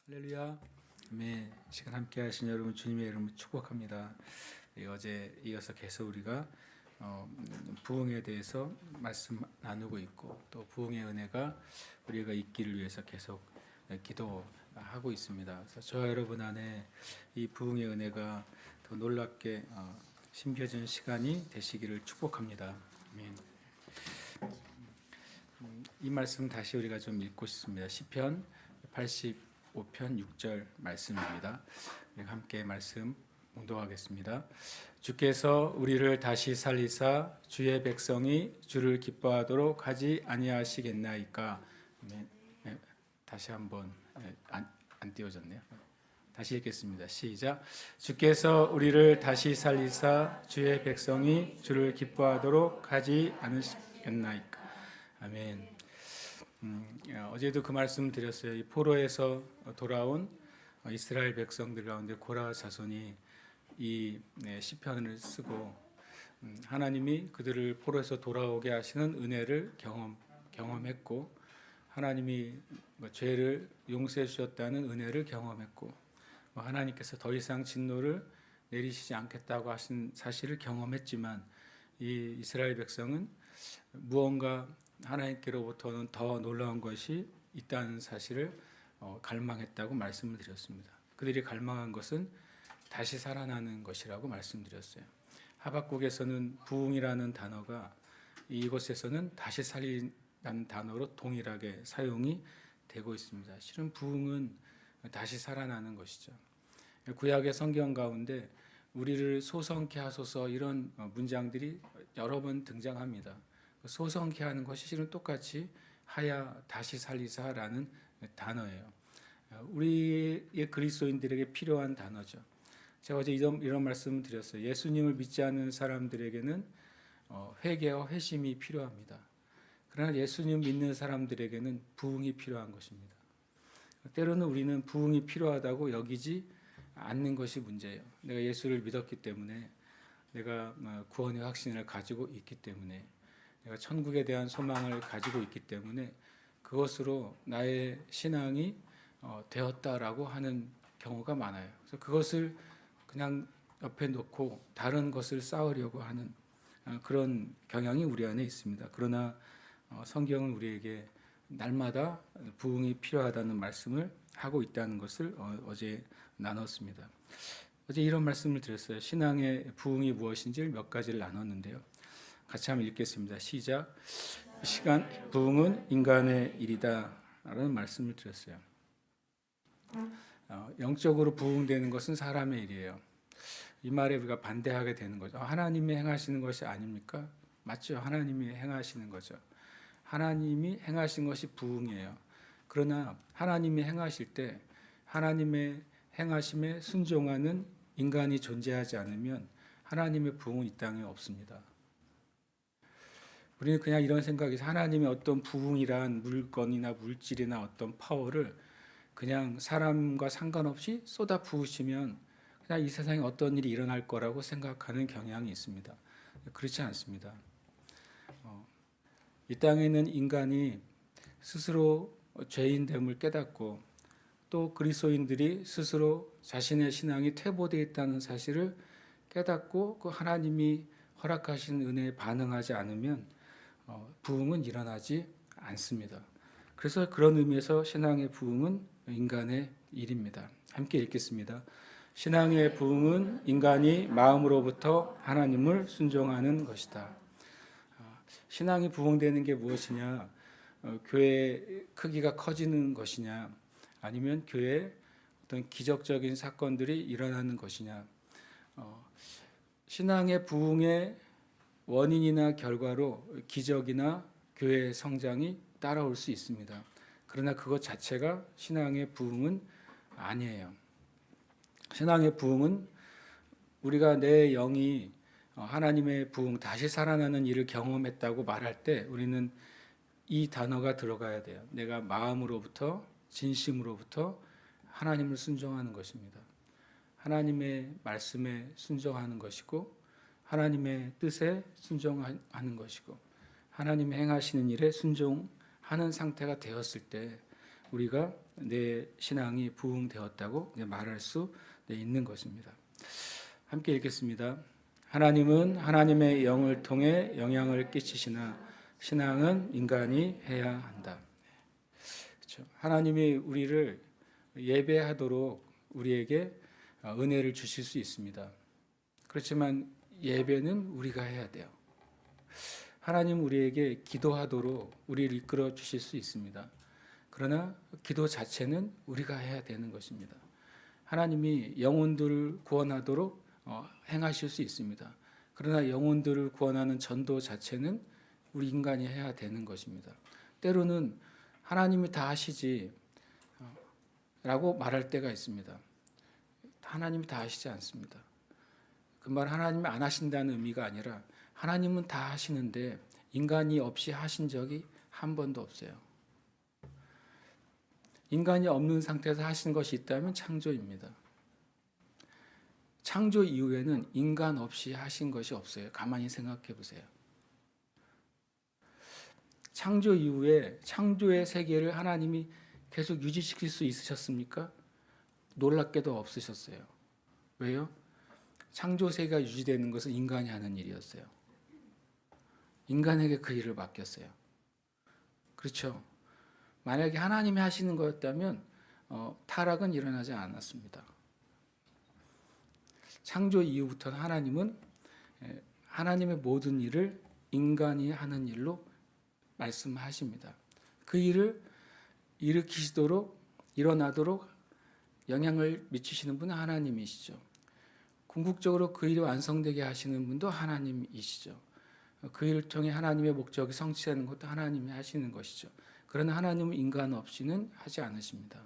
할렐루야. 아멘. 시간 함께 하신 여러분 주님의 이름으로 축복합니다. 어제 이어서 계속 우리가 부흥에 대해서 말씀 나누고 있고 또 부흥의 은혜가 우리가 있기를 위해서 계속 기도하고 있습니다. 그래서 저와 여러분 안에 이 부흥의 은혜가 더 놀랍게 심겨진 시간이 되시기를 축복합니다. 아멘. 이 말씀 다시 우리가 좀 읽고 싶습니다. 시편 85편 6절 말씀입니다. 함께 말씀 봉독하겠습니다. 주께서 우리를 다시 살리사 주의 백성이 주를 기뻐하도록 하지 아니하시겠나이까. 네, 다시 한번 안 띄워졌네요. 다시 읽겠습니다. 시작. 주께서 우리를 다시 살리사 주의 백성이 주를 기뻐하도록 하지 않으시겠나이까. 아멘. 어제도 그 말씀 드렸어요. 이 포로에서 돌아온 이스라엘 백성들 가운데 고라 자손이 이 시편을 쓰고 하나님이 그들을 포로에서 돌아오게 하시는 은혜를 경험했고 하나님이 죄를 용서해 주셨다는 은혜를 경험했고 하나님께서 더 이상 진노를 내리시지 않겠다고 하신 사실을 경험했지만 이 이스라엘 백성은 무언가 하나님께로부터는 더 놀라운 것이 있다는 사실을 갈망했다고 말씀을 드렸습니다. 그들이 갈망한 것은 다시 살아나는 것이라고 말씀드렸어요. 하박국에서는 부흥이라는 단어가 이곳에서는 다시 살리라는 단어로 동일하게 사용이 되고 있습니다. 실은 부흥은 다시 살아나는 것이죠. 구약의 성경 가운데 우리를 소성케 하소서 이런 문장들이 여러 번 등장합니다. 소성케 하는 것이 실은 똑같이 하야 다시 살리사라는 단어예요. 우리의 그리스도인들에게 필요한 단어죠. 제가 어제 이런 말씀을 드렸어요. 예수님을 믿지 않는 사람들에게는 회개와 회심이 필요합니다. 그러나 예수님 믿는 사람들에게는 부흥이 필요한 것입니다. 때로는 우리는 부흥이 필요하다고 여기지 않는 것이 문제예요. 내가 예수를 믿었기 때문에 내가 구원의 확신을 가지고 있기 때문에 내가 천국에 대한 소망을 가지고 있기 때문에 그것으로 나의 신앙이 되었다라고 하는 경우가 많아요. 그래서 그것을 그냥 옆에 놓고 다른 것을 쌓으려고 하는 그런 경향이 우리 안에 있습니다. 그러나 성경은 우리에게 날마다 부흥이 필요하다는 말씀을 하고 있다는 것을 어제 나눴습니다. 어제 이런 말씀을 드렸어요. 신앙의 부흥이 무엇인지 몇 가지를 나눴는데요. 같이 한번 읽겠습니다. 시작. 시간 부흥은 인간의 일이다 라는 말씀을 드렸어요. 영적으로 부흥되는 것은 사람의 일이에요. 이 말에 우리가 반대하게 되는 거죠. 하나님이 행하시는 것이 아닙니까? 맞죠. 하나님이 행하시는 거죠. 하나님이 행하신 것이 부흥이에요. 그러나 하나님이 행하실 때 하나님의 행하심에 순종하는 인간이 존재하지 않으면 하나님의 부흥은 이 땅에 없습니다. 우리는 그냥 이런 생각이 하나님의 어떤 부흥이란 물건이나 물질이나 어떤 파워를 그냥 사람과 상관없이 쏟아 부으시면 그냥 이 세상에 어떤 일이 일어날 거라고 생각하는 경향이 있습니다. 그렇지 않습니다. 이 땅에 있는 인간이 스스로 죄인됨을 깨닫고 또 그리스도인들이 스스로 자신의 신앙이 퇴보되어 있다는 사실을 깨닫고 그 하나님이 허락하신 은혜에 반응하지 않으면 부흥은 일어나지 않습니다. 그래서 그런 의미에서 신앙의 부흥은 인간의 일입니다. 함께 읽겠습니다. 신앙의 부흥은 인간이 마음으로부터 하나님을 순종하는 것이다. 신앙이 부흥되는 게 무엇이냐? 교회 크기가 커지는 것이냐? 아니면 교회에 어떤 기적적인 사건들이 일어나는 것이냐? 신앙의 부흥의 원인이나 결과로 기적이나 교회의 성장이 따라올 수 있습니다. 그러나 그것 자체가 신앙의 부흥은 아니에요. 신앙의 부흥은 우리가 내 영이 하나님의 부흥, 다시 살아나는 일을 경험했다고 말할 때 우리는 이 단어가 들어가야 돼요. 내가 마음으로부터 진심으로부터 하나님을 순종하는 것입니다. 하나님의 말씀에 순종하는 것이고 하나님의 뜻에 순종하는 것이고 하나님의 행하시는 일에 순종하는 상태가 되었을 때 우리가 내 신앙이 부흥되었다고 말할 수 있는 것입니다. 함께 읽겠습니다. 하나님은 하나님의 영을 통해 영향을 끼치시나 신앙은 인간이 해야 한다. 그렇죠? 하나님이 우리를 예배하도록 우리에게 은혜를 주실 수 있습니다. 그렇지만 예배는 우리가 해야 돼요. 하나님 우리에게 기도하도록 우리를 이끌어 주실 수 있습니다. 그러나 기도 자체는 우리가 해야 되는 것입니다. 하나님이 영혼들을 구원하도록 행하실 수 있습니다. 그러나 영혼들을 구원하는 전도 자체는 우리 인간이 해야 되는 것입니다. 때로는 하나님이 다 하시지 라고 말할 때가 있습니다. 하나님이 다 하시지 않습니다. 그 말 하나님이 안 하신다는 의미가 아니라 하나님은 다 하시는데 인간이 없이 하신 적이 한 번도 없어요. 인간이 없는 상태에서 하신 것이 있다면 창조입니다. 창조 이후에는 인간 없이 하신 것이 없어요. 가만히 생각해 보세요. 창조 이후에 창조의 세계를 하나님이 계속 유지시킬 수 있으셨습니까? 놀랍게도 없으셨어요. 왜요? 창조 세계가 유지되는 것은 인간이 하는 일이었어요. 인간에게 그 일을 맡겼어요. 그렇죠? 만약에 하나님이 하시는 거였다면 타락은 일어나지 않았습니다. 창조 이후부터는 하나님은 하나님의 모든 일을 인간이 하는 일로 말씀하십니다. 그 일을 일으키시도록 일어나도록 영향을 미치시는 분은 하나님이시죠. 궁극적으로 그 일이 완성되게 하시는 분도 하나님이시죠. 그 일을 통해 하나님의 목적이 성취되는 것도 하나님이 하시는 것이죠. 그러나 하나님은 인간 없이는 하지 않으십니다.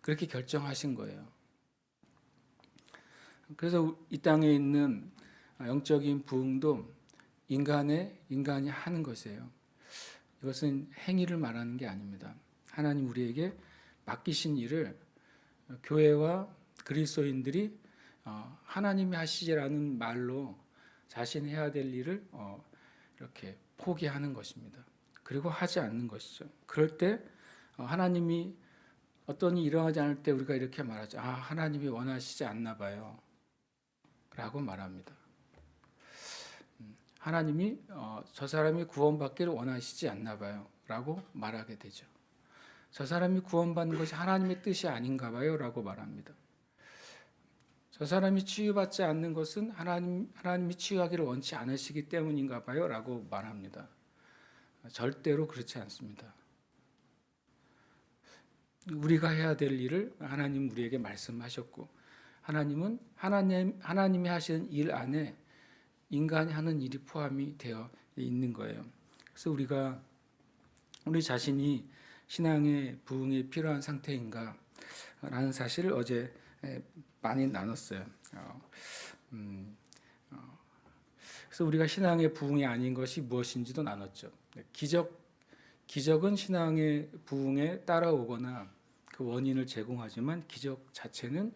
그렇게 결정하신 거예요. 그래서 이 땅에 있는 영적인 부흥도 인간이 하는 것이에요. 이것은 행위를 말하는 게 아닙니다. 하나님 우리에게 맡기신 일을 교회와 그리스도인들이 하나님이 하시지라는 말로 자신이 해야 될 일을 이렇게 포기하는 것입니다. 그리고 하지 않는 것이죠. 그럴 때 하나님이 어떤 일이 일어나지 않을 때 우리가 이렇게 말하죠. 하나님이 원하시지 않나 봐요. 라고 말합니다. 하나님이 저 사람이 구원받기를 원하시지 않나 봐요. 라고 말하게 되죠. 저 사람이 구원받는 것이 하나님의 뜻이 아닌가 봐요. 라고 말합니다. 저 사람이 치유받지 않는 것은 하나님이 치유하기를 원치 않으시기 때문인가 봐요. 라고 말합니다. 절대로 그렇지 않습니다. 우리가 해야 될 일을 하나님 우리에게 말씀하셨고 하나님은 하나님이 하시는 일 안에 인간이 하는 일이 포함이 되어 있는 거예요. 그래서 우리 자신이 신앙의 부흥이 필요한 상태인가 라는 사실을 어제 많이 나눴어요. 그래서 우리가 신앙의 부흥이 아닌 것이 무엇인지도 나눴죠. 기적은 신앙의 부흥에 따라오거나 그 원인을 제공하지만 기적 자체는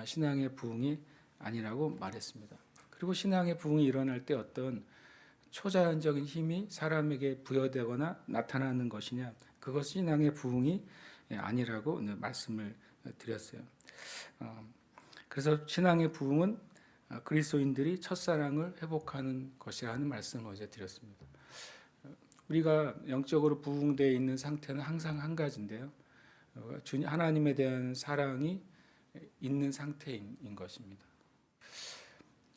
신앙의 부흥이 아니라고 말했습니다. 그리고 신앙의 부흥이 일어날 때 어떤 초자연적인 힘이 사람에게 부여되거나 나타나는 것이냐, 그것이 신앙의 부흥이 아니라고 말씀을 드렸어요. 그래서 신앙의 부흥은 그리스도인들이 첫사랑을 회복하는 것이라는 말씀을 어제 드렸습니다. 우리가 영적으로 부흥되어 있는 상태는 항상 한 가지인데요. 하나님에 대한 사랑이 있는 상태인 것입니다.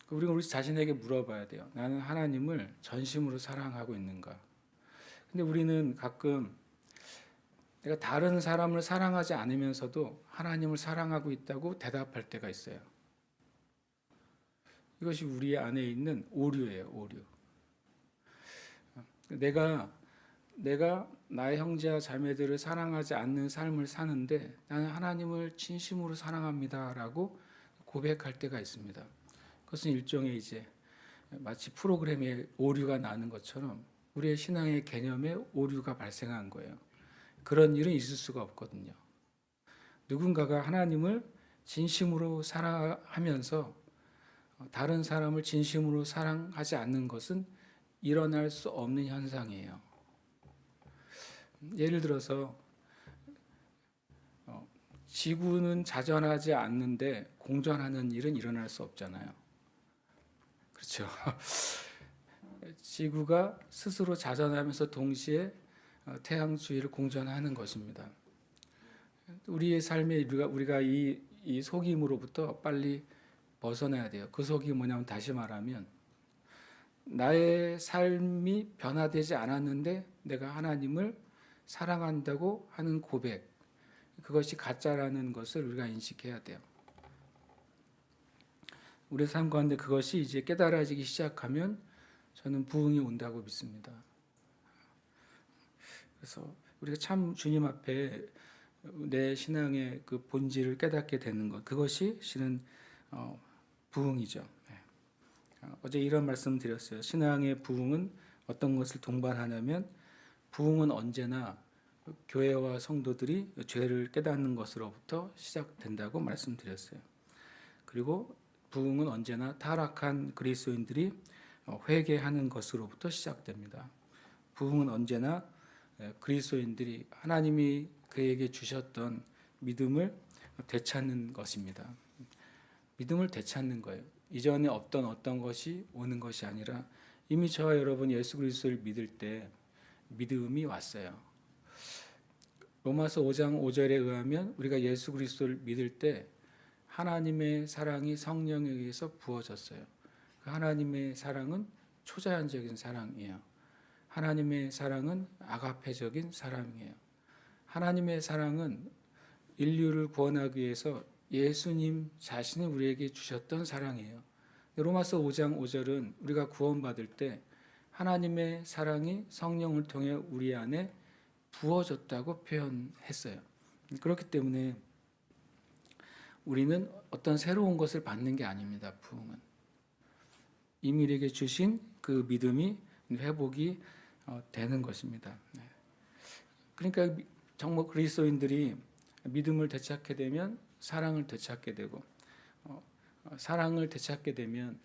우리가 우리 자신에게 물어봐야 돼요. 나는 하나님을 전심으로 사랑하고 있는가? 근데 우리는 가끔 내가 다른 사람을 사랑하지 않으면서도 하나님을 사랑하고 있다고 대답할 때가 있어요. 이것이 우리 안에 있는 오류예요, 오류. 내가 나의 형제와 자매들을 사랑하지 않는 삶을 사는데 나는 하나님을 진심으로 사랑합니다라고 고백할 때가 있습니다. 그것은 일종의 마치 프로그램에 오류가 나는 것처럼 우리의 신앙의 개념에 오류가 발생한 거예요. 그런 일은 있을 수가 없거든요. 누군가가 하나님을 진심으로 사랑하면서 다른 사람을 진심으로 사랑하지 않는 것은 일어날 수 없는 현상이에요. 예를 들어서 지구는 자전하지 않는데 공전하는 일은 일어날 수 없잖아요. 그렇죠? 지구가 스스로 자전하면서 동시에 태양 주위를 공전하는 것입니다. 우리의 삶에 우리가 이 속임으로부터 빨리 벗어나야 돼요. 그 속임이 뭐냐면, 다시 말하면 나의 삶이 변화되지 않았는데 내가 하나님을 사랑한다고 하는 고백, 그것이 가짜라는 것을 우리가 인식해야 돼요. 우리 삶 가운데 그것이 이제 깨달아지기 시작하면 저는 부흥이 온다고 믿습니다. 그래서 우리가 참 주님 앞에 내 신앙의 그 본질을 깨닫게 되는 것, 그것이 실은 부흥이죠. 어제 이런 말씀 드렸어요. 신앙의 부흥은 어떤 것을 동반하냐면, 부흥은 언제나 교회와 성도들이 죄를 깨닫는 것으로부터 시작된다고 말씀드렸어요. 그리고 부흥은 언제나 타락한 그리스도인들이 회개하는 것으로부터 시작됩니다. 부흥은 언제나 그리스도인들이 하나님이 그에게 주셨던 믿음을 되찾는 것입니다. 믿음을 되찾는 거예요. 이전에 없던 어떤 것이 오는 것이 아니라 이미 저와 여러분 예수 그리스도를 믿을 때 믿음이 왔어요. 로마서 5장 5절에 의하면 우리가 예수 그리스도를 믿을 때 하나님의 사랑이 성령에 의해서 부어졌어요. 그 하나님의 사랑은 초자연적인 사랑이에요. 하나님의 사랑은 아가페적인 사랑이에요. 하나님의 사랑은 인류를 구원하기 위해서 예수님 자신이 우리에게 주셨던 사랑이에요. 로마서 5장 5절은 우리가 구원받을 때 하나님의 사랑이 성령을 통해 우리 안에 부어졌다고 표현했어요. 그렇기 때문에 우리는 어떤 새로운 것을 받는 게 아닙니다. 부흥은 이미 우리에게 주신 그 믿음이 회복이 되는 것입니다. 그러니까 정말 그리스도인들이 믿음을 되찾게 되면 사랑을 되찾게 되고, 사랑을 되찾게 되면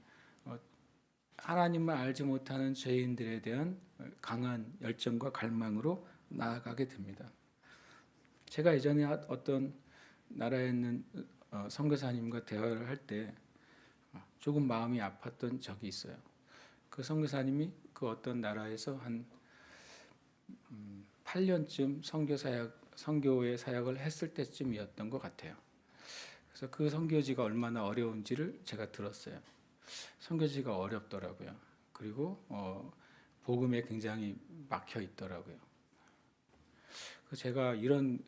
하나님을 알지 못하는 죄인들에 대한 강한 열정과 갈망으로 나아가게 됩니다. 제가 예전에 어떤 나라에 있는 선교사님과 대화를 할 때 조금 마음이 아팠던 적이 있어요. 그 선교사님이 그 어떤 나라에서 한 8년쯤 선교의 사역을 했을 때쯤이었던 것 같아요. 그래서 그 선교지가 얼마나 어려운지를 제가 들었어요. 선교지가 어렵더라고요. 그리고 복음에 굉장히 막혀 있더라고요. 그래서 제가 이런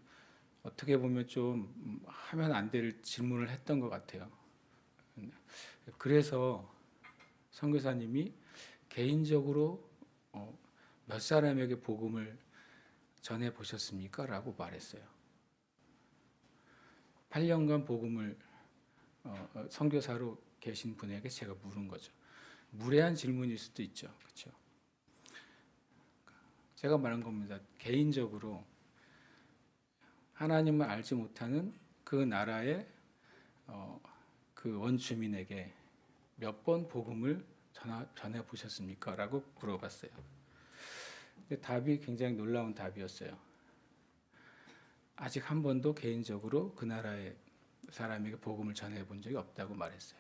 어떻게 보면 좀 하면 안 될 질문을 했던 것 같아요. 그래서 선교사님이 개인적으로 몇 사람에게 복음을 전해 보셨습니까? 라고 말했어요. 8년간 복음을 선교사로 계신 분에게 제가 물은 거죠. 무례한 질문일 수도 있죠. 그렇죠? 제가 말한 겁니다. 개인적으로 하나님을 알지 못하는 그 나라의 그 원주민에게 몇 번 복음을 전해 보셨습니까? 라고 물어봤어요. 근데 답이 굉장히 놀라운 답이었어요. 아직 한 번도 개인적으로 그 나라의 사람에게 복음을 전해 본 적이 없다고 말했어요.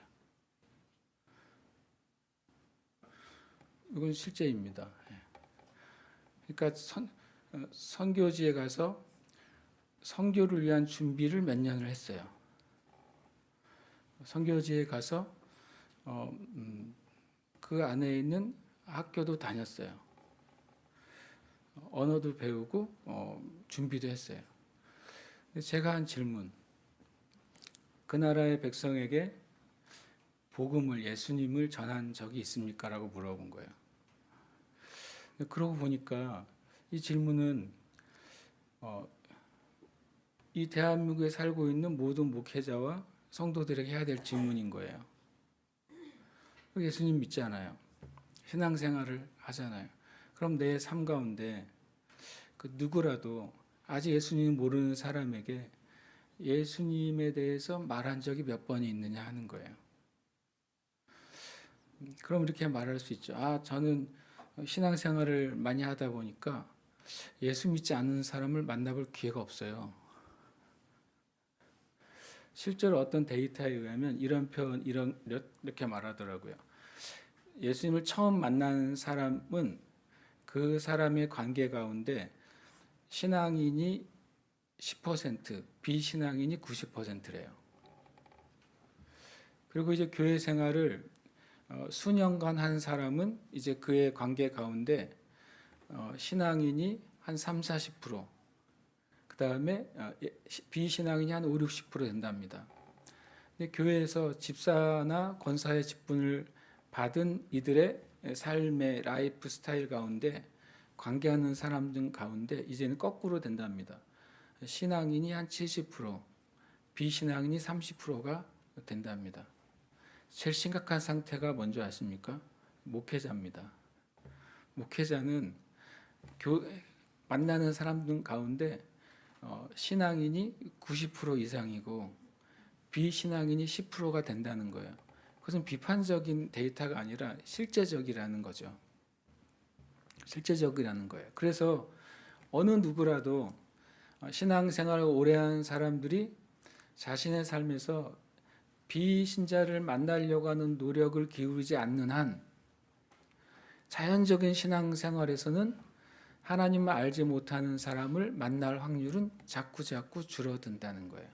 이건 실제입니다. 그러니까 선교지에 가서 선교를 위한 준비를 몇 년을 했어요. 선교지에 가서 그 안에 있는 학교도 다녔어요. 언어도 배우고 준비도 했어요. 제가 한 질문, 그 나라의 백성에게 복음을, 예수님을 전한 적이 있습니까? 라고 물어본 거예요. 그러고 보니까 이 질문은 이 대한민국에 살고 있는 모든 목회자와 성도들에게 해야 될 질문인 거예요. 예수님 믿잖아요. 신앙생활을 하잖아요. 그럼 내 삶 가운데 그 누구라도 아직 예수님 모르는 사람에게 예수님에 대해서 말한 적이 몇 번이 있느냐 하는 거예요. 그럼 이렇게 말할 수 있죠. 저는 신앙생활을 많이 하다 보니까 예수 믿지 않는 사람을 만나볼 기회가 없어요. 실제로 어떤 데이터에 의하면 이런 표현 이렇게 말하더라고요. 예수님을 처음 만난 사람은 그 사람의 관계 가운데 신앙인이 10%, 비신앙인이 90%래요. 그리고 이제 교회 생활을 수년간 한 사람은 이제 그의 관계 가운데 신앙인이 한 3, 40%, 그 다음에 비신앙인이 한 5, 60% 된답니다. 근데 교회에서 집사나 권사의 직분을 받은 이들의 삶의 라이프 스타일 가운데 관계하는 사람들 가운데 이제는 거꾸로 된답니다. 신앙인이 한 70%, 비신앙인이 30%가 된답니다. 제일 심각한 상태가 뭔지 아십니까? 목회자입니다. 목회자는 만나는 사람들 가운데 신앙인이 90% 이상이고 비신앙인이 10%가 된다는 거예요. 그것은 비판적인 데이터가 아니라 실제적이라는 거죠. 실제적이라는 거예요. 그래서 어느 누구라도 신앙생활을 오래 한 사람들이 자신의 삶에서 비신자를 만나려고 하는 노력을 기울이지 않는 한 자연적인 신앙생활에서는 하나님을 알지 못하는 사람을 만날 확률은 자꾸 줄어든다는 거예요.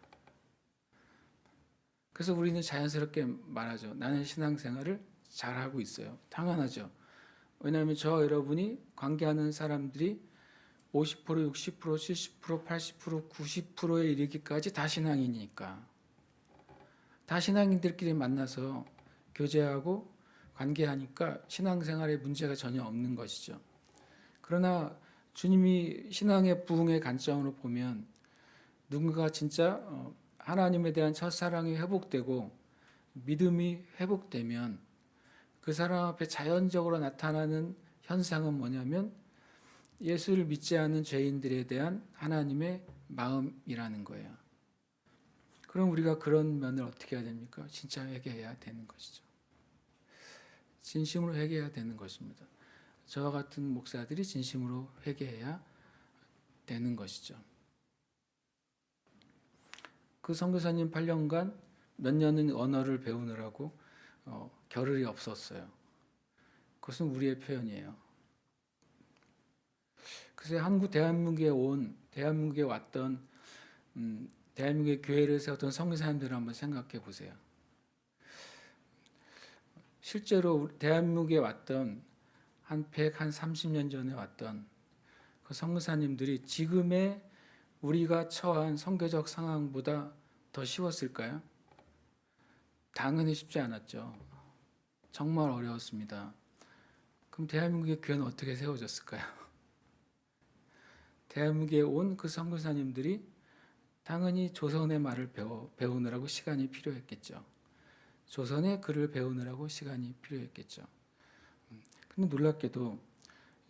그래서 우리는 자연스럽게 말하죠. 나는 신앙생활을 잘하고 있어요. 당연하죠. 왜냐하면 저와 여러분이 관계하는 사람들이 50%, 60%, 70%, 80%, 90%에 이르기까지 다 신앙이니까. 다 신앙인들끼리 만나서 교제하고 관계하니까 신앙생활에 문제가 전혀 없는 것이죠. 그러나 주님이 신앙의 부흥의 관점으로 보면 누군가 진짜 하나님에 대한 첫사랑이 회복되고 믿음이 회복되면 그 사람 앞에 자연적으로 나타나는 현상은 뭐냐면 예수를 믿지 않는 죄인들에 대한 하나님의 마음이라는 거예요. 그럼 우리가 그런 면을 어떻게 해야 됩니까? 진짜 회개해야 되는 것이죠. 진심으로 회개해야 되는 것입니다. 저와 같은 목사들이 진심으로 회개해야 되는 것이죠. 그 선교사님 8년간 몇 년은 언어를 배우느라고 겨를이 없었어요. 그것은 우리의 표현이에요. 그래서 대한민국에 왔던 대한민국의 교회를 세웠던 선교사님들을 한번 생각해 보세요. 실제로 대한민국에 왔던 한 30년 전에 왔던 그 선교사님들이 지금의 우리가 처한 선교적 상황보다 더 쉬웠을까요? 당연히 쉽지 않았죠. 정말 어려웠습니다. 그럼 대한민국의 교회는 어떻게 세워졌을까요? 대한민국에 온 그 선교사님들이 당연히 조선의 말을 배우느라고 시간이 필요했겠죠. 조선의 글을 배우느라고 시간이 필요했겠죠. 근데 놀랍게도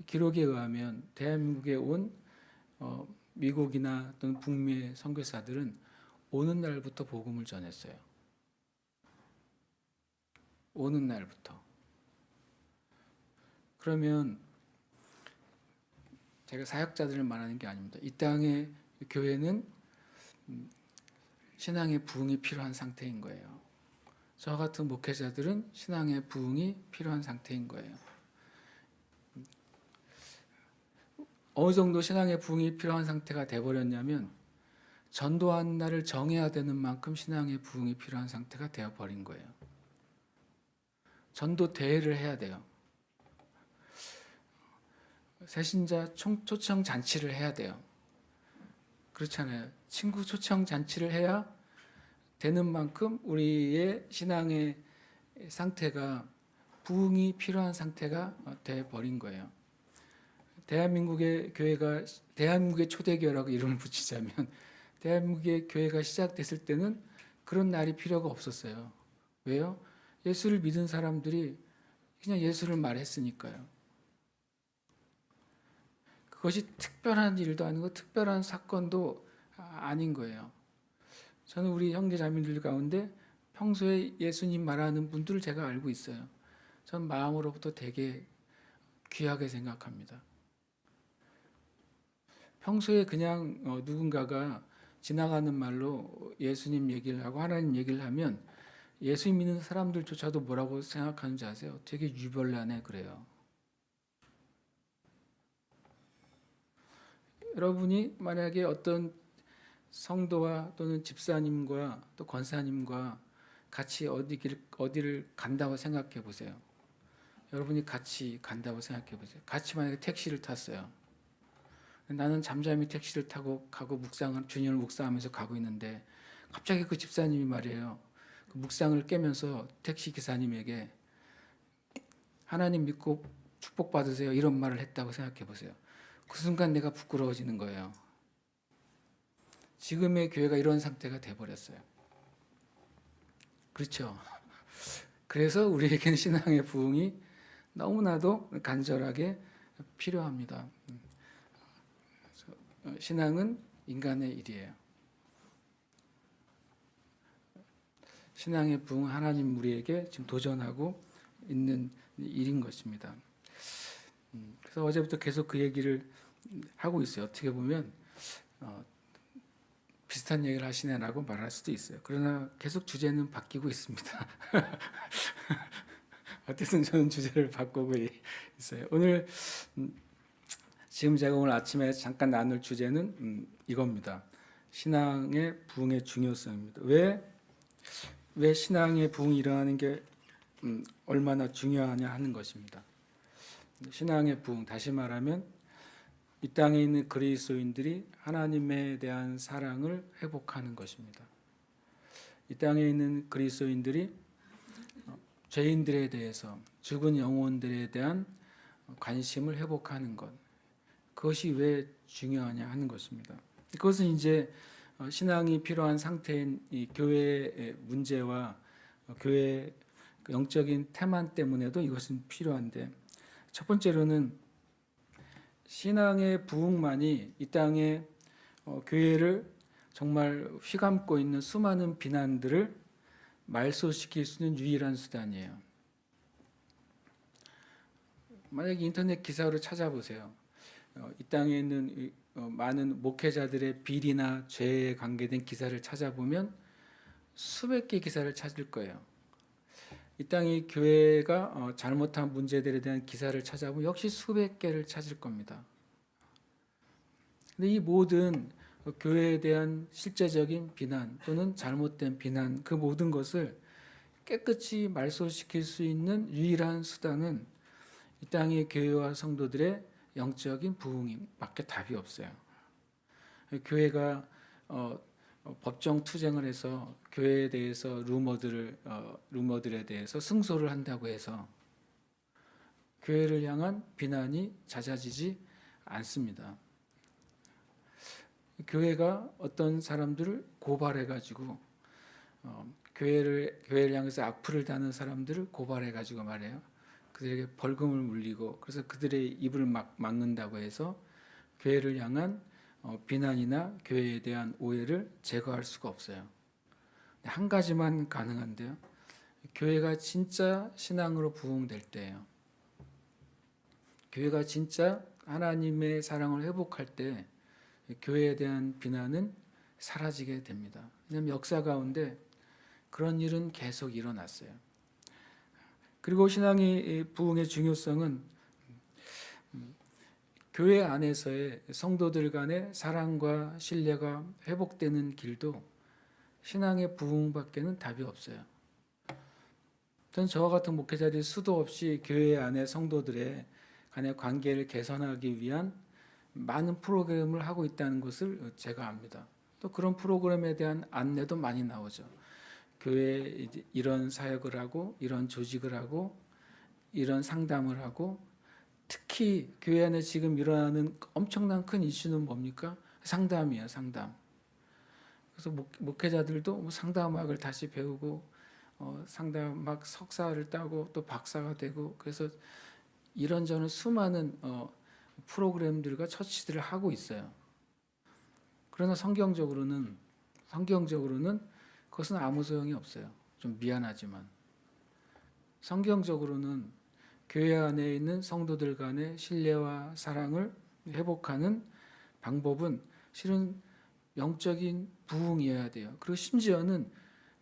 기록에 의하면 대한민국에 온 미국이나 또는 북미의 선교사들은 오는 날부터 복음을 전했어요. 오는 날부터. 그러면 제가 사역자들을 말하는 게 아닙니다. 이 땅의 교회는 신앙의 부흥이 필요한 상태인 거예요. 저 같은 목회자들은 신앙의 부흥이 필요한 상태인 거예요. 어느 정도 신앙의 부흥이 필요한 상태가 돼버렸냐면 전도하는 날을 정해야 되는 만큼 신앙의 부흥이 필요한 상태가 되어버린 거예요. 전도 대회를 해야 돼요. 새신자 초청 잔치를 해야 돼요. 그렇잖아요. 친구 초청 잔치를 해야 되는 만큼 우리의 신앙의 상태가 부흥이 필요한 상태가 돼버린 거예요. 대한민국의 초대교회라고 이름을 붙이자면 대한민국의 교회가 시작됐을 때는 그런 날이 필요가 없었어요. 왜요? 예수를 믿은 사람들이 그냥 예수를 말했으니까요. 그것이 특별한 일도 아니고 특별한 사건도 아닌 거예요. 저는 우리 형제 자매들 가운데 평소에 예수님 말하는 분들을 제가 알고 있어요. 전 마음으로부터 되게 귀하게 생각합니다. 평소에 그냥 누군가가 지나가는 말로 예수님 얘기를 하고 하나님 얘기를 하면 예수님 믿는 사람들조차도 뭐라고 생각하는지 아세요? 되게 유별나네 그래요. 여러분이 만약에 어떤 성도와 또는 집사님과 또 권사님과 같이 어디를 간다고 생각해 보세요. 여러분이 같이 간다고 생각해 보세요. 같이 만약에 택시를 탔어요. 나는 잠잠히 택시를 타고 가고 주님을 묵상하면서 가고 있는데 갑자기 그 집사님이 말이에요. 그 묵상을 깨면서 택시 기사님에게 하나님 믿고 축복받으세요. 이런 말을 했다고 생각해 보세요. 그 순간 내가 부끄러워지는 거예요. 지금의 교회가 이런 상태가 돼버렸어요. 그렇죠? 그래서 우리에게는 신앙의 부흥이 너무나도 간절하게 필요합니다. 신앙은 인간의 일이에요. 신앙의 부흥 하나님 우리에게 지금 도전하고 있는 일인 것입니다. 그래서 어제부터 계속 그 얘기를 하고 있어요. 어떻게 보면 비슷한 얘기를 하시네라고 말할 수도 있어요. 그러나 계속 주제는 바뀌고 있습니다. 어쨌든 저는 주제를 바꾸고 있어요. 오늘 지금 제가 오늘 아침에 잠깐 나눌 주제는 이겁니다. 신앙의 부흥의 중요성입니다. 왜 신앙의 부흥이 일어나는 게 얼마나 중요하냐 하는 것입니다. 신앙의 부흥, 다시 말하면 이 땅에 있는 그리스도인들이 하나님에 대한 사랑을 회복하는 것입니다. 이 땅에 있는 그리스도인들이 죄인들에 대해서, 죽은 영혼들에 대한 관심을 회복하는 것, 그것이 왜 중요하냐 하는 것입니다. 그것은 이제 신앙이 필요한 상태인 이 교회의 문제와 교회의 영적인 태만 때문에도 이것은 필요한데, 첫 번째로는 신앙의 부흥만이 이 땅에 교회를 정말 휘감고 있는 수많은 비난들을 말소시킬 수 있는 유일한 수단이에요. 만약에 인터넷 기사로 찾아보세요. 이 땅에 있는 많은 목회자들의 비리나 죄에 관계된 기사를 찾아보면 수백 개 기사를 찾을 거예요. 이 땅의 교회가 잘못한 문제들에 대한 기사를 찾아보면 역시 수백 개를 찾을 겁니다. 근데 이 모든 교회에 대한 실제적인 비난 또는 잘못된 비난, 그 모든 것을 깨끗이 말소시킬 수 있는 유일한 수단은 이 땅의 교회와 성도들의 영적인 부흥밖에 답이 없어요. 교회가 법정 투쟁을 해서 교회에 대해서 루머들에 대해서 승소를 한다고 해서 교회를 향한 비난이 잦아지지 않습니다. 교회가 어떤 사람들을 고발해가지고 교회를 향해서 악플을 다는 사람들을 고발해가지고 말해요. 그들에게 벌금을 물리고 그래서 그들의 입을 막는다고 해서 교회를 향한 비난이나 교회에 대한 오해를 제거할 수가 없어요. 한 가지만 가능한데요. 교회가 진짜 신앙으로 부흥될 때예요. 교회가 진짜 하나님의 사랑을 회복할 때 교회에 대한 비난은 사라지게 됩니다. 왜냐하면 역사 가운데 그런 일은 계속 일어났어요. 그리고 신앙의 부흥의 중요성은 교회 안에서의 성도들 간의 사랑과 신뢰가 회복되는 길도 신앙의 부흥밖에는 답이 없어요. 전 저와 같은 목회자들이 수도 없이 교회 안의 성도들의 간의 관계를 개선하기 위한 많은 프로그램을 하고 있다는 것을 제가 압니다. 또 그런 프로그램에 대한 안내도 많이 나오죠. 교회에 이런 사역을 하고 이런 조직을 하고 이런 상담을 하고 특히 교회 안에 지금 일어나는 엄청난 큰 이슈는 뭡니까? 상담이에요, 상담. 그래서 목회자들도 뭐 상담학을 다시 배우고 상담학 석사를 따고 또 박사가 되고 그래서 이런저런 수많은 프로그램들과 처치들을 하고 있어요. 그러나 성경적으로는 그것은 아무 소용이 없어요. 좀 미안하지만 성경적으로는 교회 안에 있는 성도들 간의 신뢰와 사랑을 회복하는 방법은 실은 영적인 부흥이어야 돼요. 그리고 심지어는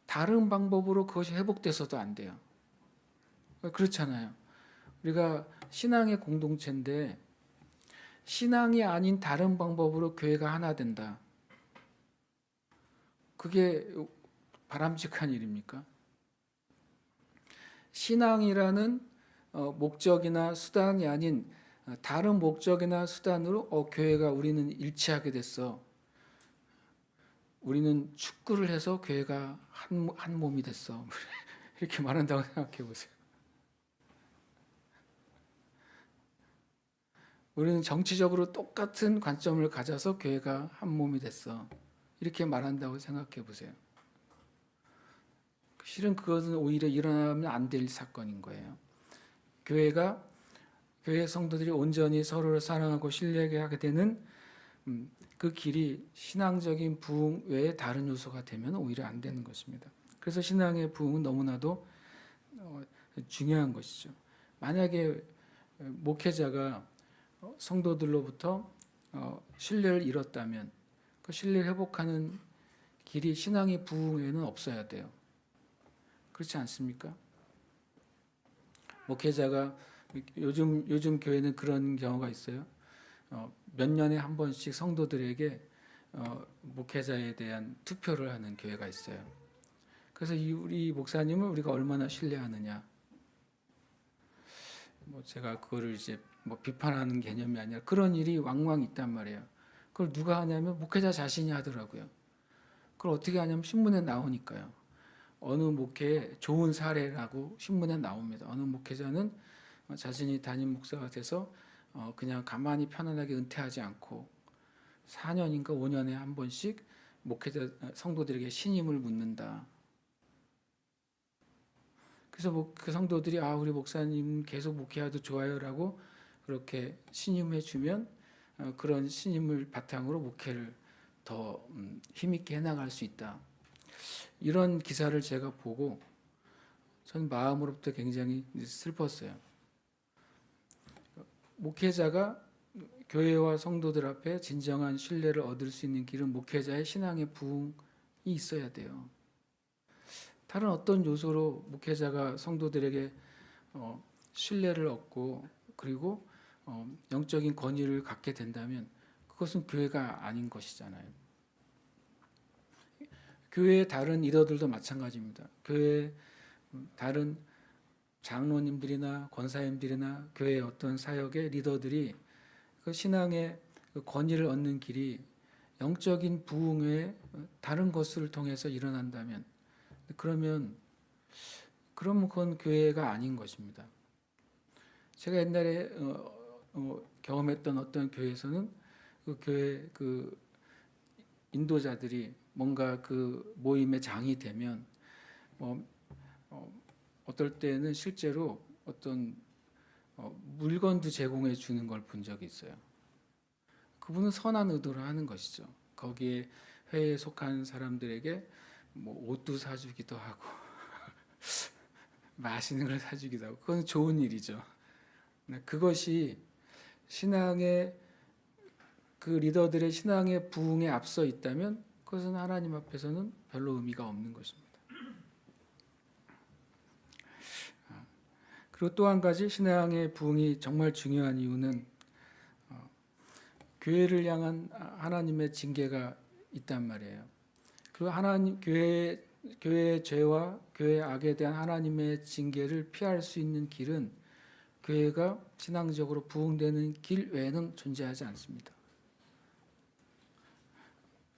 다른 방법으로 그것이 회복돼서도 안 돼요. 그렇잖아요. 우리가 신앙의 공동체인데 신앙이 아닌 다른 방법으로 교회가 하나 된다. 그게 바람직한 일입니까? 신앙이라는 목적이나 수단이 아닌 다른 목적이나 수단으로 교회가 우리는 일치하게 됐어. 우리는 축구를 해서 교회가 한 몸이 됐어. 이렇게 말한다고 생각해 보세요. 우리는 정치적으로 똑같은 관점을 가져서 교회가 한 몸이 됐어. 이렇게 말한다고 생각해 보세요. 실은 그것은 오히려 일어나면 안 될 사건인 거예요. 교회 성도들이 온전히 서로를 사랑하고 신뢰하게 하게 되는 그 길이 신앙적인 부흥 외에 다른 요소가 되면 오히려 안 되는 것입니다. 그래서 신앙의 부흥은 너무나도 중요한 것이죠. 만약에 목회자가 성도들로부터 신뢰를 잃었다면 그 신뢰를 회복하는 길이 신앙의 부흥에는 없어야 돼요. 그렇지 않습니까? 목회자가 요즘 교회는 그런 경우가 있어요. 몇 년에 한 번씩 성도들에게 목회자에 대한 투표를 하는 교회가 있어요. 그래서 우리 목사님을 우리가 얼마나 신뢰하느냐. 제가 그거를 이제 비판하는 개념이 아니라 그런 일이 왕왕 있단 말이에요. 그걸 누가 하냐면 목회자 자신이 하더라고요. 그걸 어떻게 하냐면 신문에 나오니까요. 어느 목회의 좋은 사례라고 신문에 나옵니다. 어느 목회자는 자신이 담임 목사가 돼서 그냥 가만히 편안하게 은퇴하지 않고 4년인가 5년에 한 번씩 목회자 성도들에게 신임을 묻는다. 그래서 그 성도들이 우리 목사님 계속 목회해도 좋아요라고 그렇게 신임해 주면 그런 신임을 바탕으로 목회를 더 힘있게 해나갈 수 있다. 이런 기사를 제가 보고 전 마음으로부터 굉장히 슬펐어요. 목회자가 교회와 성도들 앞에 진정한 신뢰를 얻을 수 있는 길은 목회자의 신앙의 부흥이 있어야 돼요. 다른 어떤 요소로 목회자가 성도들에게 신뢰를 얻고 그리고 영적인 권위를 갖게 된다면 그것은 교회가 아닌 것이잖아요. 교회의 다른 리더들도 마찬가지입니다. 교회의 다른 장로님들이나 권사님들이나 교회의 어떤 사역의 리더들이 그 신앙의 권위를 얻는 길이 영적인 부흥 외에 다른 것을 통해서 일어난다면 그러면 그건 교회가 아닌 것입니다. 제가 옛날에 경험했던 어떤 교회에서는 그 교회 그 인도자들이 뭔가 그 모임의 장이 되면 어떨 때는 실제로 어떤 물건도 제공해 주는 걸 본 적이 있어요. 그분은 선한 의도로 하는 것이죠. 거기에 회에 속한 사람들에게 옷도 사주기도 하고 맛있는 걸 사주기도 하고 그건 좋은 일이죠. 그것이 신앙의 그 리더들의 신앙의 부흥에 앞서 있다면 그것은 하나님 앞에서는 별로 의미가 없는 것입니다. 그리고 또 한 가지 신앙의 부흥이 정말 중요한 이유는 교회를 향한 하나님의 징계가 있단 말이에요. 그 하나님 교회의 죄와 교회의 악에 대한 하나님의 징계를 피할 수 있는 길은 교회가 신앙적으로 부흥되는 길 외에는 존재하지 않습니다.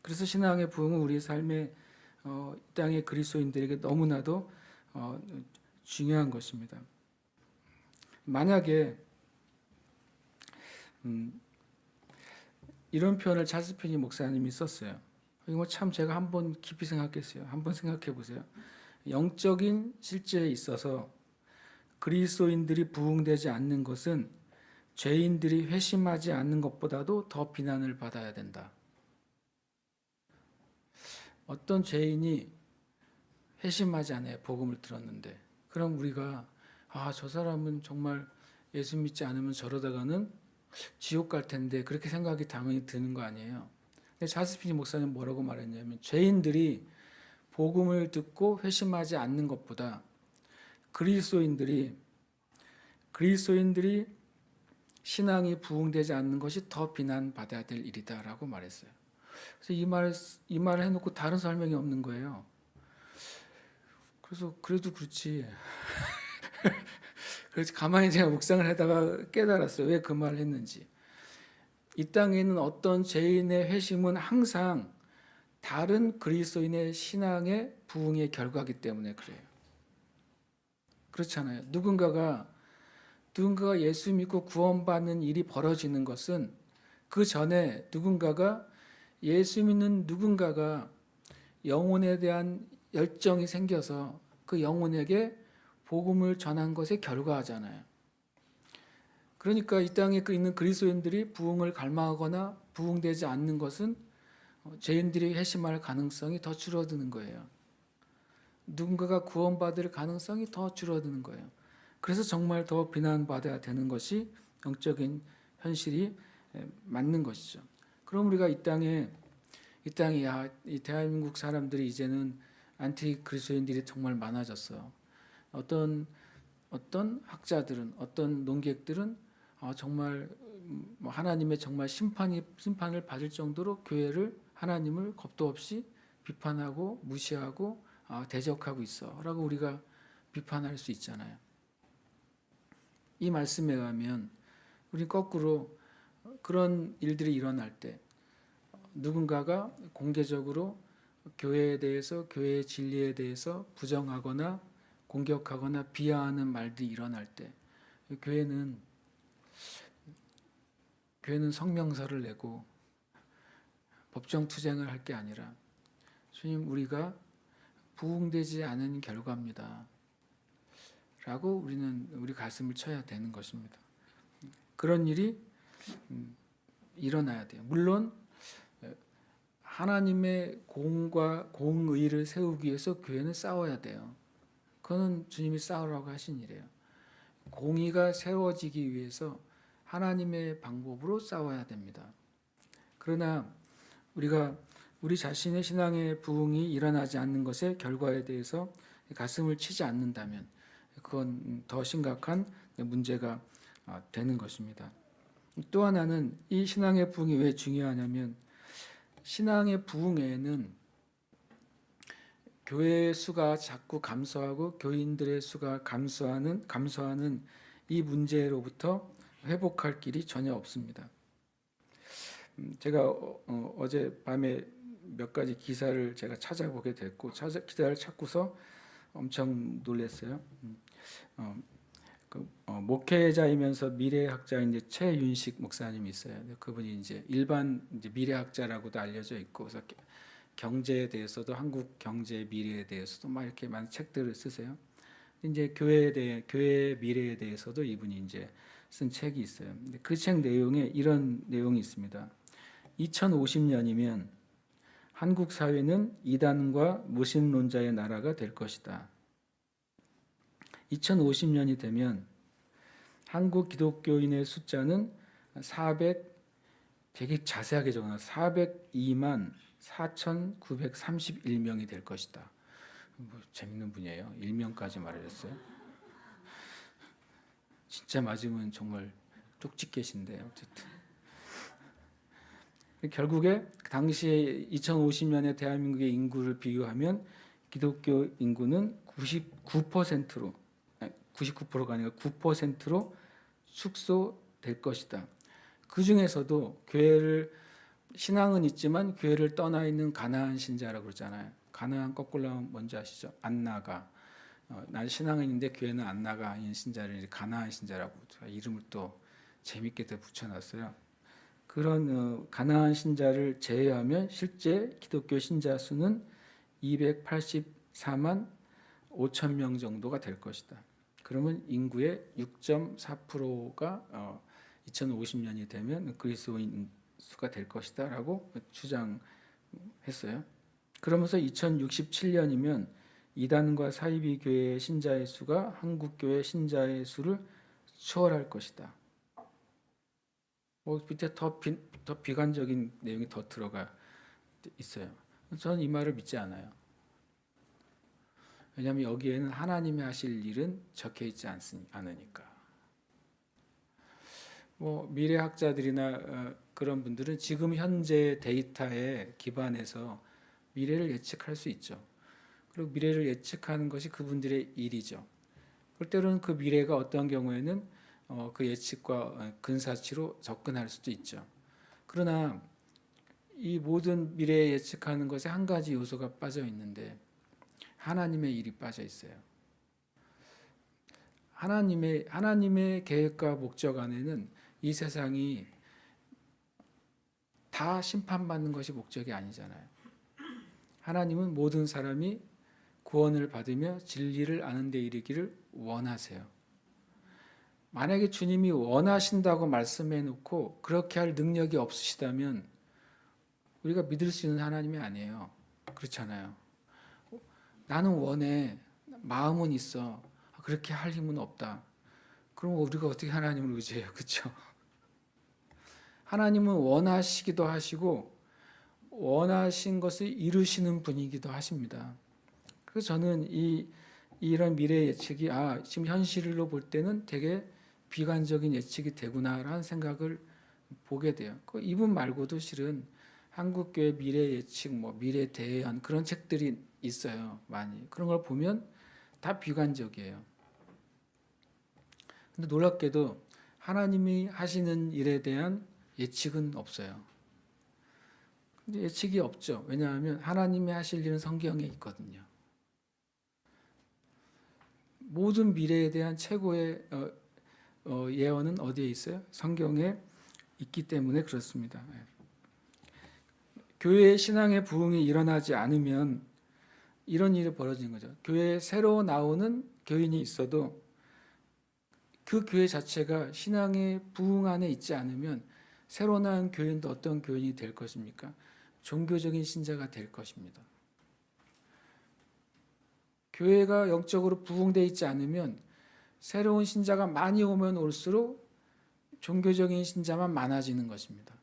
그래서 신앙의 부흥은 우리 삶의 이 땅의 그리스도인들에게 너무나도 중요한 것입니다. 만약에 이런 표현을 찰스 피니 목사님이 썼어요. 이거 참 제가 한번 깊이 생각했어요. 한번 생각해 보세요. 영적인 실제에 있어서 그리스도인들이 부흥되지 않는 것은 죄인들이 회심하지 않는 것보다도 더 비난을 받아야 된다. 어떤 죄인이 회심하지 않아요. 복음을 들었는데. 그럼 우리가 저 사람은 정말 예수 믿지 않으면 저러다가는 지옥 갈 텐데 그렇게 생각이 당연히 드는 거 아니에요. 근데 찰스 피니 목사님 뭐라고 말했냐면 죄인들이 복음을 듣고 회심하지 않는 것보다 그리스도인들이 신앙이 부흥되지 않는 것이 더 비난받아야 될 일이다라고 말했어요. 그래서 이 말을 해놓고 다른 설명이 없는 거예요. 그래서 그래도 그렇지. 그래서 가만히 제가 묵상을 하다가 깨달았어요. 왜 그 말을 했는지. 이 땅에 있는 어떤 죄인의 회심은 항상 다른 그리스도인의 신앙의 부흥의 결과이기 때문에 그래요. 그렇잖아요. 누군가가 예수 믿고 구원받는 일이 벌어지는 것은 그 전에 예수 믿는 누군가가 영혼에 대한 열정이 생겨서 그 영혼에게 복음을 전한 것의 결과잖아요. 그러니까 이 땅에 있는 그리스도인들이 부흥을 갈망하거나 부흥되지 않는 것은 죄인들이 회심할 가능성이 더 줄어드는 거예요. 누군가가 구원받을 가능성이 더 줄어드는 거예요. 그래서 정말 더 비난받아야 되는 것이 영적인 현실이 맞는 것이죠. 그럼 우리가 이 대한민국 사람들이 이제는 안티 그리스도인들이 정말 많아졌어요. 어떤 학자들은, 어떤 논객들은 정말 하나님의 정말 심판을 받을 정도로 하나님을 겁도 없이 비판하고 무시하고 대적하고 있어라고 우리가 비판할 수 있잖아요. 이 말씀에 의하면 우리 거꾸로 그런 일들이 일어날 때 누군가가 공개적으로 교회에 대해서, 교회의 진리에 대해서 부정하거나 공격하거나 비하하는 말들이 일어날 때 교회는 성명서를 내고 법정 투쟁을 할 게 아니라 주님, 우리가 부흥되지 않은 결과입니다 라고 우리 가슴을 쳐야 되는 것입니다. 그런 일이 일어나야 돼요. 물론 하나님의 공의를 세우기 위해서 교회는 싸워야 돼요. 그거는 주님이 싸우라고 하신 일이에요. 공의가 세워지기 위해서 하나님의 방법으로 싸워야 됩니다. 그러나 우리 자신의 신앙의 부흥이 일어나지 않는 것의 결과에 대해서 가슴을 치지 않는다면 그건 더 심각한 문제가 되는 것입니다. 또 하나는 이 신앙의 부흥이 왜 중요하냐면 신앙의 부흥에는 교회의 수가 자꾸 감소하고 교인들의 수가 감소하는 이 문제로부터 회복할 길이 전혀 없습니다. 제가 어제 밤에 몇 가지 기사를 제가 찾아보게 됐고 기사를 찾고서 엄청 놀랐어요. 목회자이면서 미래학자인 최윤식 목사님이 있어요. 그분이 일반 미래학자라고도 알려져 있고, 그래서 경제에 대해서도 한국 경제의 미래에 대해서도 막 이렇게 많은 책들을 쓰세요. 교회의 미래에 대해서도 이분이 쓴 책이 있어요. 그 책 내용에 이런 내용이 있습니다. 2050년이면 한국 사회는 이단과 무신론자의 나라가 될 것이다. 2050년이 되면 한국 기독교인의 숫자는 되게 자세하게 적어놔 402만 4,931명이 될 것이다. 재밌는 분이에요. 일명까지 말해줬어요. 진짜 맞으면 정말 쪽집 계신데 어쨌든 결국에 당시에 2050년의 대한민국의 인구를 비교하면 기독교 인구는 99%가 아니라 9%로 축소될 것이다. 그 중에서도 신앙은 있지만 교회를 떠나 있는 가나안 신자라고 그러잖아요. 가나안 거꾸로 하면 뭔지 아시죠? 안 나가. 난 신앙은 있는데 교회는 안 나가 인 신자를 가나안 신자라고 이름을 또 재밌게 더 붙여놨어요. 그런 가나안 신자를 제외하면 실제 기독교 신자 수는 284만 5천 명 정도가 될 것이다. 그러면 인구의 6.4%가 2050년이 되면 그리스도인 수가 될 것이다 라고 주장했어요. 그러면서 2067년이면 이단과 사이비 교회의 신자의 수가 한국교회 신자의 수를 초월할 것이다. 밑에 더 비관적인 내용이 더 들어가 있어요. 저는 이 말을 믿지 않아요. 왜냐하면 여기에는 하나님이 하실 일은 적혀 있지 않으니까. 뭐 미래학자들이나 그런 분들은 지금 현재 데이터에 기반해서 미래를 예측할 수 있죠. 그리고 미래를 예측하는 것이 그분들의 일이죠. 그럴 때로는 그 미래가 어떤 경우에는 그 예측과 근사치로 접근할 수도 있죠. 그러나 이 모든 미래에 예측하는 것에 한 가지 요소가 빠져 있는데 하나님의 일이 빠져 있어요. 하나님의 계획과 목적 안에는 이 세상이 다 심판받는 것이 목적이 아니잖아요. 하나님은 모든 사람이 구원을 받으며 진리를 아는 데 이르기를 원하세요. 만약에 주님이 원하신다고 말씀해 놓고 그렇게 할 능력이 없으시다면 우리가 믿을 수 있는 하나님이 아니에요. 그렇잖아요. 나는 원해. 마음은 있어. 그렇게 할 힘은 없다. 그럼 우리가 어떻게 하나님을 의지해요? 그렇죠? 하나님은 원하시기도 하시고 원하신 것을 이루시는 분이기도 하십니다. 그래서 저는 이런 미래 예측이 지금 현실로 볼 때는 되게 비관적인 예측이 되구나라는 생각을 보게 돼요. 이분 말고도 실은 한국교회 미래 예측, 미래 대안 그런 책들이 있어요. 많이. 그런 걸 보면 다 비관적이에요. 근데 놀랍게도 하나님이 하시는 일에 대한 예측은 없어요. 근데 예측이 없죠. 왜냐하면 하나님이 하실 일은 성경에 있거든요. 모든 미래에 대한 최고의 예언은 어디에 있어요? 성경에 있기 때문에 그렇습니다. 교회의 신앙의 부흥이 일어나지 않으면 이런 일이 벌어지는 거죠. 교회에 새로 나오는 교인이 있어도 그 교회 자체가 신앙의 부흥 안에 있지 않으면 새로 나온 교인도 어떤 교인이 될 것입니까? 종교적인 신자가 될 것입니다. 교회가 영적으로 부흥되어 있지 않으면 새로운 신자가 많이 오면 올수록 종교적인 신자만 많아지는 것입니다.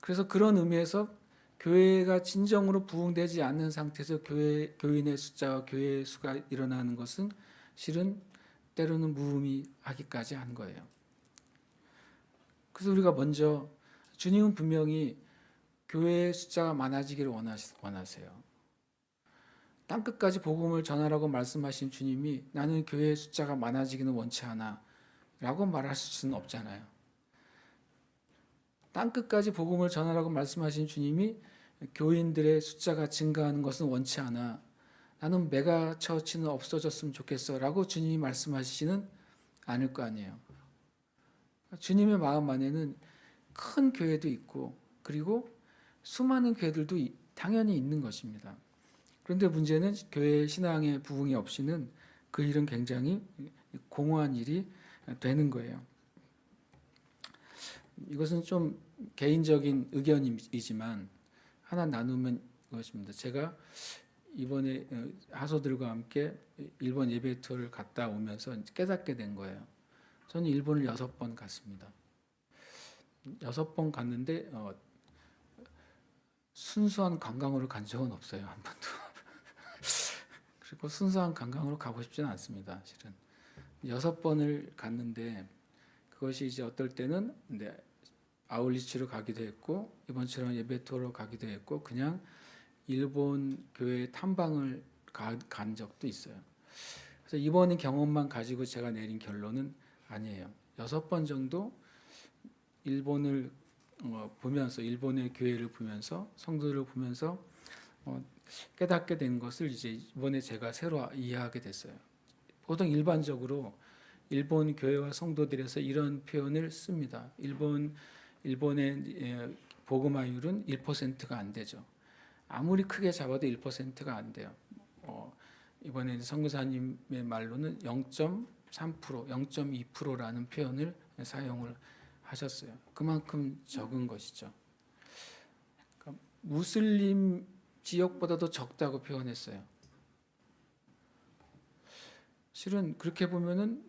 그래서 그런 의미에서 교회가 진정으로 부흥되지 않는 상태에서 교인의 숫자와 교회의 수가 일어나는 것은 실은 때로는 무의미하기까지 한 거예요. 그래서 우리가 먼저 주님은 분명히 교회의 숫자가 많아지기를 원하세요. 땅끝까지 복음을 전하라고 말씀하신 주님이 나는 교회의 숫자가 많아지기는 원치 않아 라고 말할 수는 없잖아요. 땅끝까지 복음을 전하라고 말씀하신 주님이 교인들의 숫자가 증가하는 것은 원치 않아. 나는 메가처치는 없어졌으면 좋겠어 라고 주님이 말씀하시지는 않을 거 아니에요. 주님의 마음 안에는 큰 교회도 있고 그리고 수많은 교회들도 당연히 있는 것입니다. 그런데 문제는 교회 신앙의 부흥이 없이는 그 일은 굉장히 공허한 일이 되는 거예요. 이것은 좀 개인적인 의견이지만 하나 나누면 이것입니다. 제가 이번에 하소들과 함께 일본 예배 투어를 갔다 오면서 깨닫게 된 거예요. 저는 일본을 6번 갔습니다. 6번 갔는데 순수한 관광으로 간 적은 없어요. 한 번도. 그리고 순수한 관광으로 가고 싶지는 않습니다. 실은 6번을 갔는데 그것이 이제 어떨 때는 아울리치로 가기도 했고 이번처럼 예배 투어로 가기도 했고 그냥 일본 교회 탐방을 간 적도 있어요. 그래서 이번 경험만 가지고 제가 내린 결론은 아니에요. 6번 정도 일본을 보면서 일본의 교회를 보면서 성도들을 보면서 깨닫게 된 것을 이제 이번에 제가 새로 이해하게 됐어요. 보통 일반적으로 일본 교회와 성도들에서 이런 표현을 씁니다. 일본의 복음화율은 1%가 안 되죠. 아무리 크게 잡아도 1%가 안 돼요. 이번에 선교사님의 말로는 0.3%, 0.2%라는 표현을 사용을 하셨어요. 그만큼 적은 것이죠. 그러니까 무슬림 지역보다도 적다고 표현했어요. 실은 그렇게 보면은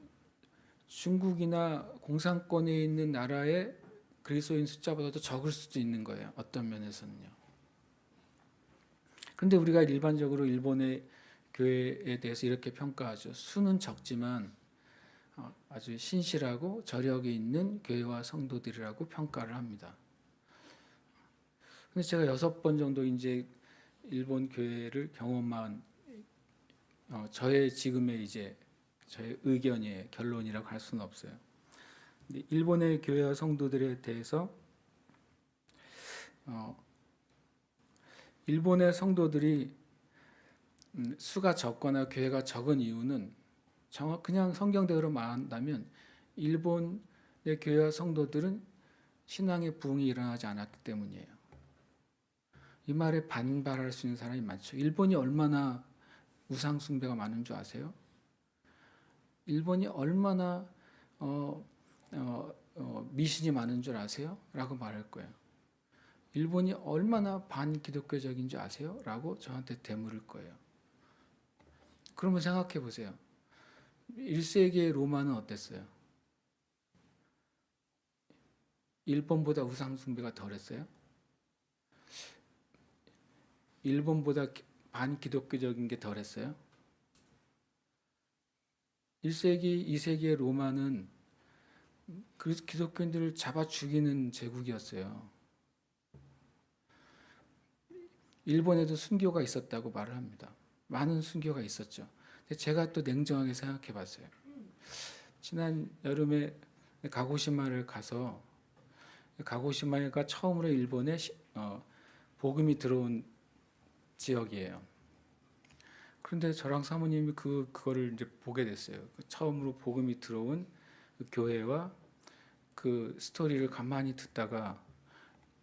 중국이나 공산권에 있는 나라의 그리스도인 숫자보다도 적을 수도 있는 거예요. 어떤 면에서는요. 그런데 우리가 일반적으로 일본의 교회에 대해서 이렇게 평가하죠. 수는 적지만 아주 신실하고 저력이 있는 교회와 성도들이라고 평가를 합니다. 근데 제가 6번 정도 이제 일본 교회를 경험한 저의 지금의 이제 저의 의견이에요. 결론이라고 할 수는 없어요. 근데 일본의 교회와 성도들에 대해서 일본의 성도들이 수가 적거나 교회가 적은 이유는 그냥 성경대로 말한다면 일본의 교회와 성도들은 신앙의 부흥이 일어나지 않았기 때문이에요. 이 말에 반발할 수 있는 사람이 많죠. 일본이 얼마나 우상 숭배가 많은 줄 아세요? 일본이 얼마나 미신이 많은 줄 아세요? 라고 말할 거예요. 일본이 얼마나 반기독교적인 줄 아세요? 라고 저한테 되물을 거예요. 그러면 생각해 보세요. 1세기의 로마는 어땠어요? 일본보다 우상 숭배가 덜했어요? 일본보다 반기독교적인 게 덜했어요? 1세기, 2세기의 로마는 그 기독교인들을 잡아 죽이는 제국이었어요. 일본에도 순교가 있었다고 말을 합니다. 많은 순교가 있었죠. 근데 제가 또 냉정하게 생각해 봤어요. 지난 여름에 가고시마를 가서 가고시마가 처음으로 일본에 복음이 들어온 지역이에요. 그런데 저랑 사모님이 그거를 이제 보게 됐어요. 처음으로 복음이 들어온 그 교회와 그 스토리를 가만히 듣다가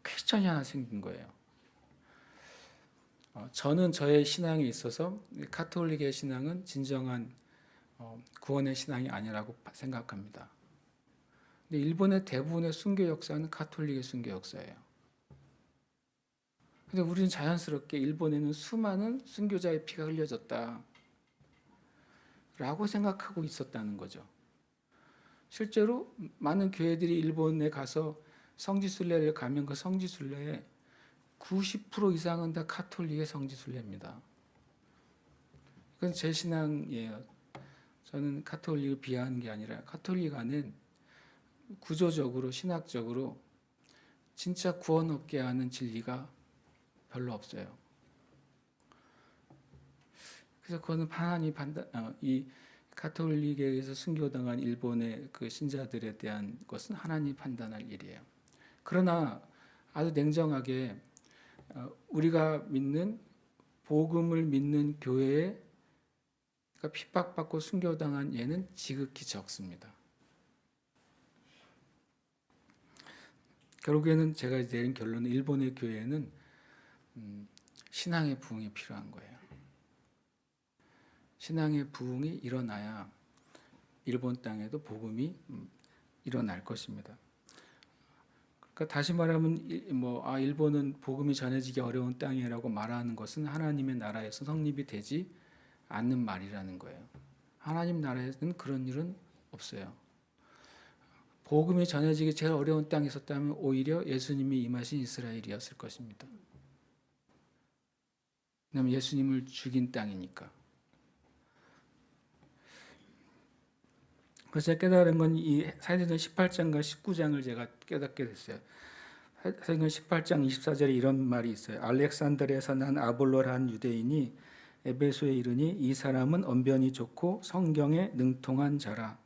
퀘스천이 하나 생긴 거예요. 저는 저의 신앙에 있어서 카톨릭의 신앙은 진정한 구원의 신앙이 아니라고 생각합니다. 근데 일본의 대부분의 순교 역사는 카톨릭의 순교 역사예요. 근데 우리는 자연스럽게 일본에는 수많은 순교자의 피가 흘려졌다 라고 생각하고 있었다는 거죠. 실제로 많은 교회들이 일본에 가서 성지순례를 가면 그 성지순례에 90% 이상은 다 카톨릭의 성지순례입니다. 이건 제 신앙이에요. 저는 카톨릭을 비하하는 게 아니라 카톨릭 안엔 구조적으로 신학적으로 진짜 구원 얻게 하는 진리가 별로 없어요. 그래서 그거는 하나님 이 카톨릭에 의해서 순교당한 일본의 그 신자들에 대한 것은 하나님 판단할 일이에요. 그러나 아주 냉정하게 우리가 믿는 복음을 믿는 교회에 핍박받고 순교당한 예는 지극히 적습니다. 결국에는 제가 내린 결론은 일본의 교회는 신앙의 부흥이 필요한 거예요. 신앙의 부흥이 일어나야 일본 땅에도 복음이 일어날 것입니다. 그러니까 다시 말하면 일본은 복음이 전해지기 어려운 땅이라고 말하는 것은 하나님의 나라에서 성립이 되지 않는 말이라는 거예요. 하나님 나라에는 그런 일은 없어요. 복음이 전해지기 제일 어려운 땅이 있었다면 오히려 예수님이 임하신 이스라엘이었을 것입니다. 왜냐하면 예수님을 죽인 땅이니까. 그래서 제가 깨달은 건 이 사도행전 18장과 19장을 제가 깨닫게 됐어요. 사도행전 18장 24절에 이런 말이 있어요. 알렉산드리아에서 난 아볼로라는 유대인이 에베소에 이르니 이 사람은 언변이 좋고 성경에 능통한 자라.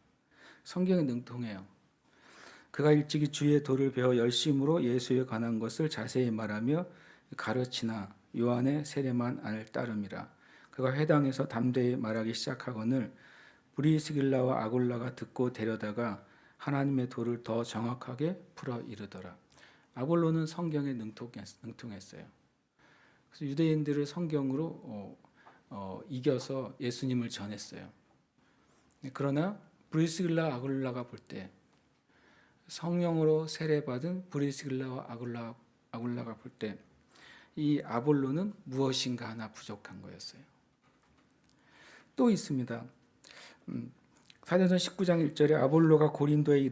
성경에 능통해요. 그가 일찍이 주의 도를 배워 열심으로 예수에 관한 것을 자세히 말하며 가르치나 요한의 세례만 안 따름이라. 그가 회당에서 담대히 말하기 시작하거늘 브리스길라와 아굴라가 듣고 데려다가 하나님의 도를 더 정확하게 풀어 이르더라. 아볼로는 성경에 능통했어요. 그래서 유대인들을 성경으로 이겨서 예수님을 전했어요. 그러나 브리스길라 아굴라가 볼 때 성령으로 세례받은 브리스길라와 아굴라가 볼 때 이 아볼로는 무엇인가 하나 부족한 거였어요. 또 있습니다. 사도행전 19장 1절에 아볼로가 고린도에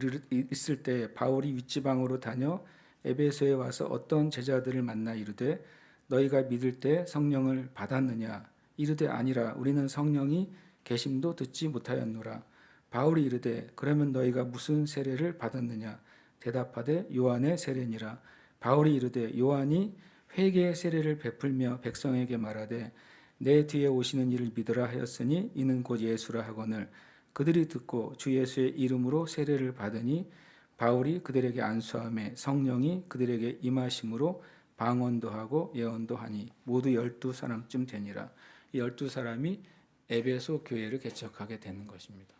있을 때 바울이 윗지방으로 다녀 에베소에 와서 어떤 제자들을 만나 이르되 너희가 믿을 때 성령을 받았느냐 이르되 아니라 우리는 성령이 계심도 듣지 못하였노라. 바울이 이르되 그러면 너희가 무슨 세례를 받았느냐 대답하되 요한의 세례니라. 바울이 이르되 요한이 회개의 세례를 베풀며 백성에게 말하되 내 뒤에 오시는 이를 믿으라 하였으니 이는 곧 예수라 하거늘 그들이 듣고 주 예수의 이름으로 세례를 받으니 바울이 그들에게 안수하매 성령이 그들에게 임하심으로 방언도 하고 예언도 하니 모두 12사람쯤 되니라. 이 12사람이 에베소 교회를 개척하게 되는 것입니다.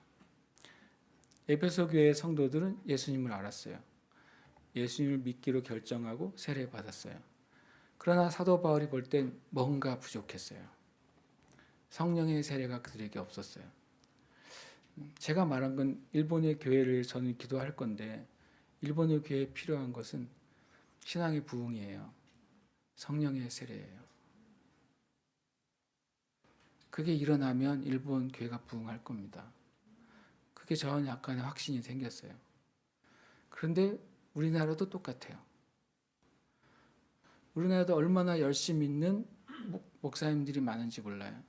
에베소 교회의 성도들은 예수님을 알았어요. 예수님을 믿기로 결정하고 세례받았어요. 그러나 사도 바울이 볼 땐 뭔가 부족했어요. 성령의 세례가 그들에게 없었어요. 제가 말한 건 일본의 교회를 저는 기도할 건데 일본의 교회에 필요한 것은 신앙의 부흥이에요. 성령의 세례예요. 그게 일어나면 일본 교회가 부흥할 겁니다. 그게 저는 약간의 확신이 생겼어요. 그런데 우리나라도 똑같아요. 우리나라도 얼마나 열심히 있는 목사님들이 많은지 몰라요.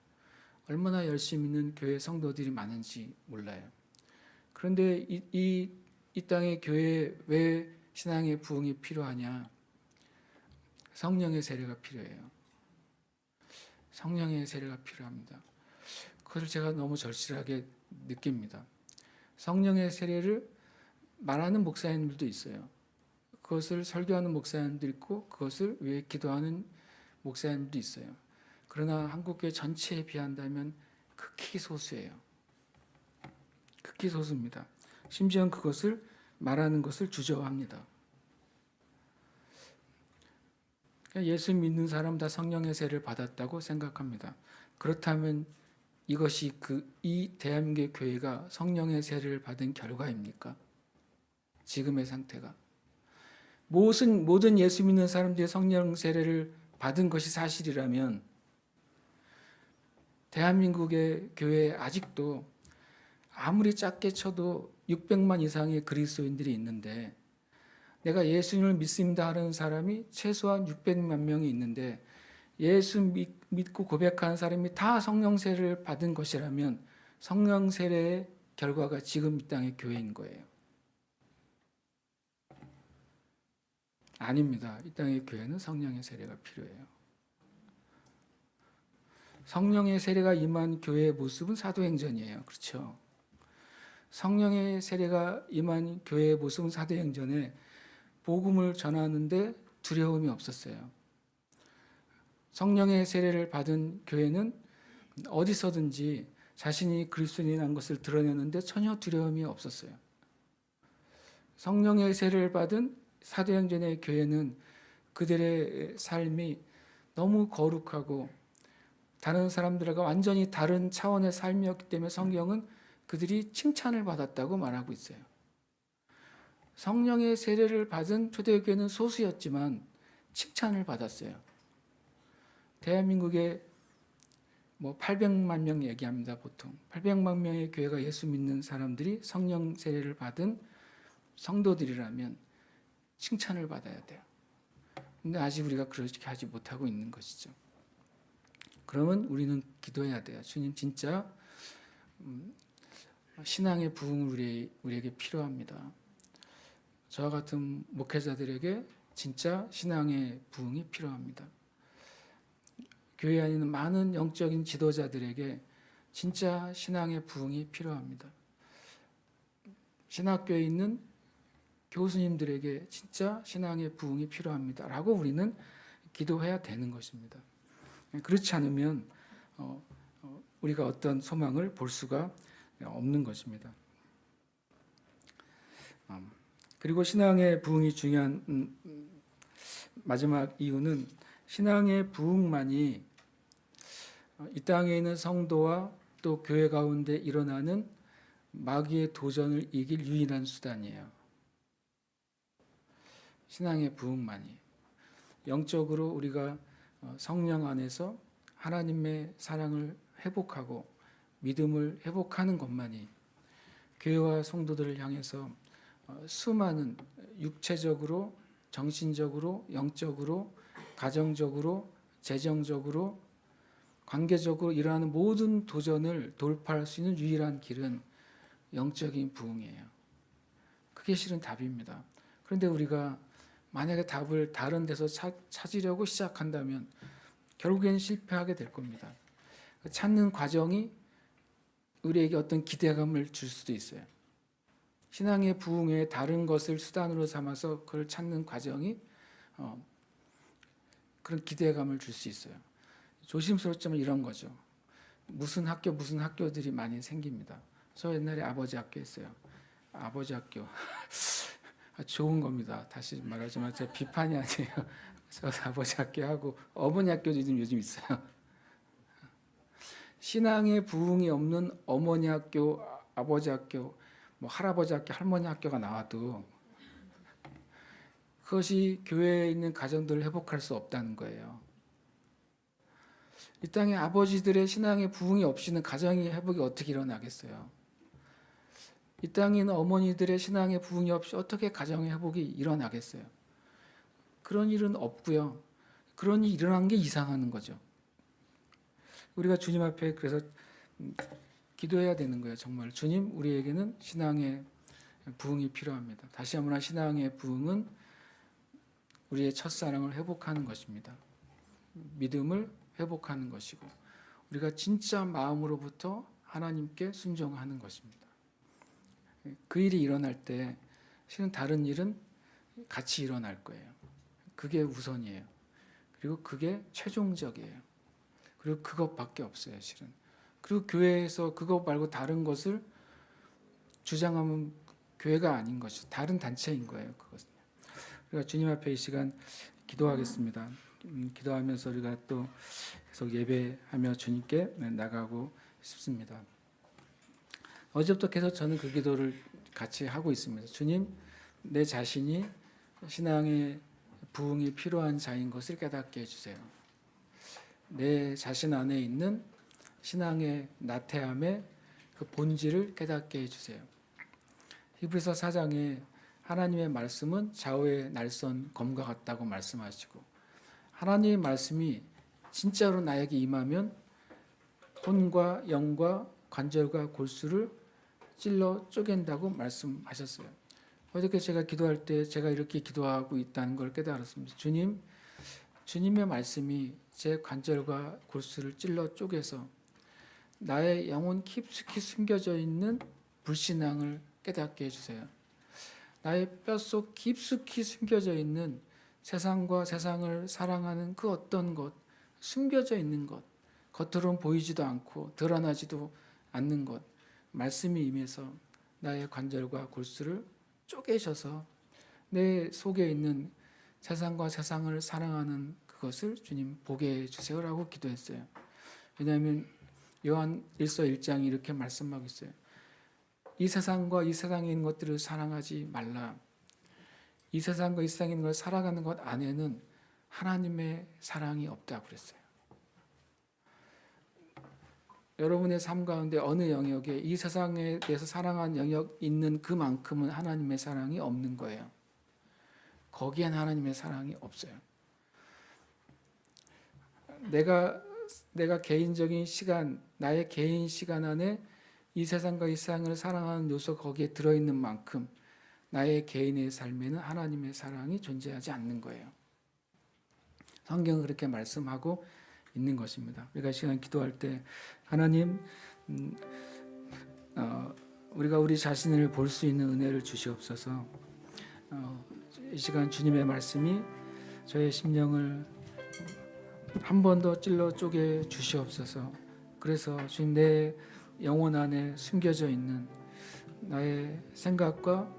얼마나 열심히 있는 교회 성도들이 많은지 몰라요. 그런데 이 땅의 교회에 왜 신앙의 부흥이 필요하냐? 성령의 세례가 필요해요. 성령의 세례가 필요합니다. 그것을 제가 너무 절실하게 느낍니다. 성령의 세례를 말하는 목사님들도 있어요. 그것을 설교하는 목사님도 있고 그것을 위해 기도하는 목사님도 있어요. 그러나 한국교회 전체에 비한다면 극히 소수예요. 극히 소수입니다. 심지어 그것을 말하는 것을 주저합니다. 예수 믿는 사람 다 성령의 세례를 받았다고 생각합니다. 그렇다면 이것이 이 대한민국의 교회가 성령의 세례를 받은 결과입니까? 지금의 상태가. 모든 예수 믿는 사람들이 성령 세례를 받은 것이 사실이라면 대한민국의 교회에 아직도 아무리 작게 쳐도 600만 이상의 그리스도인들이 있는데 내가 예수님을 믿습니다 하는 사람이 최소한 600만 명이 있는데 예수 믿고 고백하는 사람이 다 성령 세례를 받은 것이라면 성령 세례의 결과가 지금 이 땅의 교회인 거예요. 아닙니다. 이 땅의 교회는 성령의 세례가 필요해요. 성령의 세례가 임한 교회의 모습은 사도행전이에요. 그렇죠? 성령의 세례가 임한 교회의 모습은 사도행전에 복음을 전하는데 두려움이 없었어요. 성령의 세례를 받은 교회는 어디서든지 자신이 그리스도인이라는 것을 드러내는데 전혀 두려움이 없었어요. 성령의 세례를 받은 사도행전의 교회는 그들의 삶이 너무 거룩하고 다른 사람들과 완전히 다른 차원의 삶이었기 때문에 성경은 그들이 칭찬을 받았다고 말하고 있어요. 성령의 세례를 받은 초대교회는 소수였지만 칭찬을 받았어요. 대한민국에 800만 명 얘기합니다. 보통 800만 명의 교회가 예수 믿는 사람들이 성령 세례를 받은 성도들이라면 칭찬을 받아야 돼요. 근데 아직 우리가 그렇게 하지 못하고 있는 것이죠. 그러면 우리는 기도해야 돼요. 주님, 진짜 신앙의 부흥을 우리에게 필요합니다. 저와 같은 목회자들에게 진짜 신앙의 부흥이 필요합니다. 교회 안에 있는 많은 영적인 지도자들에게 진짜 신앙의 부흥이 필요합니다. 신학교에 있는 교수님들에게 진짜 신앙의 부흥이 필요합니다. 라고 우리는 기도해야 되는 것입니다. 그렇지 않으면 우리가 어떤 소망을 볼 수가 없는 것입니다. 그리고 신앙의 부흥이 중요한 마지막 이유는 신앙의 부흥만이 이 땅에 있는 성도와 또 교회 가운데 일어나는 마귀의 도전을 이길 유일한 수단이에요. 신앙의 부흥만이. 영적으로 우리가 성령 안에서 하나님의 사랑을 회복하고 믿음을 회복하는 것만이 교회와 성도들을 향해서 수많은 육체적으로, 정신적으로, 영적으로, 가정적으로, 재정적으로, 관계적으로 일어나는 모든 도전을 돌파할 수 있는 유일한 길은 영적인 부흥이에요. 그게 실은 답입니다. 그런데 우리가 만약에 답을 다른 데서 찾으려고 시작한다면 결국에는 실패하게 될 겁니다. 찾는 과정이 우리에게 어떤 기대감을 줄 수도 있어요. 신앙의 부흥에 다른 것을 수단으로 삼아서 그걸 찾는 과정이 그런 기대감을 줄 수 있어요. 조심스럽지만 이런 거죠. 무슨 학교들이 많이 생깁니다. 저 옛날에 아버지 학교 했어요. 아버지 학교 좋은 겁니다. 다시 말하지만 제 비판이 아니에요. 저 아버지 학교 하고 어머니 학교도 요즘 있어요. 신앙의 부흥이 없는 어머니 학교, 아버지 학교, 뭐 할아버지 학교, 할머니 학교가 나와도 그것이 교회에 있는 가정들을 회복할 수 없다는 거예요. 이 땅에 아버지들의 신앙의 부흥이 없이는 가정의 회복이 어떻게 일어나겠어요? 이 땅에 있는 어머니들의 신앙의 부흥이 없이 어떻게 가정의 회복이 일어나겠어요? 그런 일은 없고요. 그런 일이 일어난 게 이상한 거죠. 우리가 주님 앞에 그래서 기도해야 되는 거예요. 정말 주님, 우리에게는 신앙의 부흥이 필요합니다. 다시 한번 신앙의 부흥은 우리의 첫사랑을 회복하는 것입니다. 믿음을 회복하는 것이고 우리가 진짜 마음으로부터 하나님께 순종하는 것입니다. 그 일이 일어날 때 실은 다른 일은 같이 일어날 거예요. 그게 우선이에요. 그리고 그게 최종적이에요. 그리고 그것밖에 없어요, 실은. 그리고 교회에서 그것 말고 다른 것을 주장하면 교회가 아닌 것이죠. 다른 단체인 거예요, 그것은. 우리가 주님 앞에 이 시간 기도하겠습니다. 기도하면서 우리가 또 계속 예배하며 주님께 나가고 싶습니다. 어제부터 계속 저는 그 기도를 같이 하고 있습니다. 주님, 내 자신이 신앙의 부흥이 필요한 자인 것을 깨닫게 해주세요. 내 자신 안에 있는 신앙의 나태함의 그 본질을 깨닫게 해주세요. 히브리서 4장에 하나님의 말씀은 좌우의 날선 검과 같다고 말씀하시고 하나님의 말씀이 진짜로 나에게 임하면 혼과 영과 관절과 골수를 찔러 쪼갠다고 말씀하셨어요. 어저께 제가 기도할 때 제가 이렇게 기도하고 있다는 걸 깨달았습니다. 주님의 말씀이 제 관절과 골수를 찔러 쪼개서 나의 영혼 깊숙이 숨겨져 있는 불신앙을 깨닫게 해주세요. 나의 뼛속 깊숙이 숨겨져 있는 세상과 세상을 사랑하는 그 어떤 것, 숨겨져 있는 것, 겉으로는 보이지도 않고 드러나지도 않는 것, 말씀이 임해서 나의 관절과 골수를 쪼개셔서 내 속에 있는 세상과 세상을 사랑하는 그것을 주님 보게 해주세요라고 기도했어요. 왜냐하면 요한 1서 1장이 이렇게 말씀하고 있어요. 이 세상과 이 세상에 있는 것들을 사랑하지 말라. 이 세상과 이 세상에 있는 걸 살아가는 것 안에는 하나님의 사랑이 없다고 그랬어요. 여러분의 삶 가운데 어느 영역에 이 세상에 대해서 사랑하는 영역 있는 그만큼은 하나님의 사랑이 없는 거예요. 거기엔 하나님의 사랑이 없어요. 내가 개인적인 시간, 나의 개인 시간 안에 이 세상과 이 세상을 사랑하는 요소 거기에 들어있는 만큼 나의 개인의 삶에는 하나님의 사랑이 존재하지 않는 거예요. 성경은 그렇게 말씀하고 있는 것입니다. 우리가 시간 기도할 때 하나님 우리가 우리 자신을 볼 수 있는 은혜를 주시옵소서. 이 시간 주님의 말씀이 저의 심령을 한 번 더 찔러 쪼개 주시옵소서. 그래서 주님 내 영혼 안에 숨겨져 있는 나의 생각과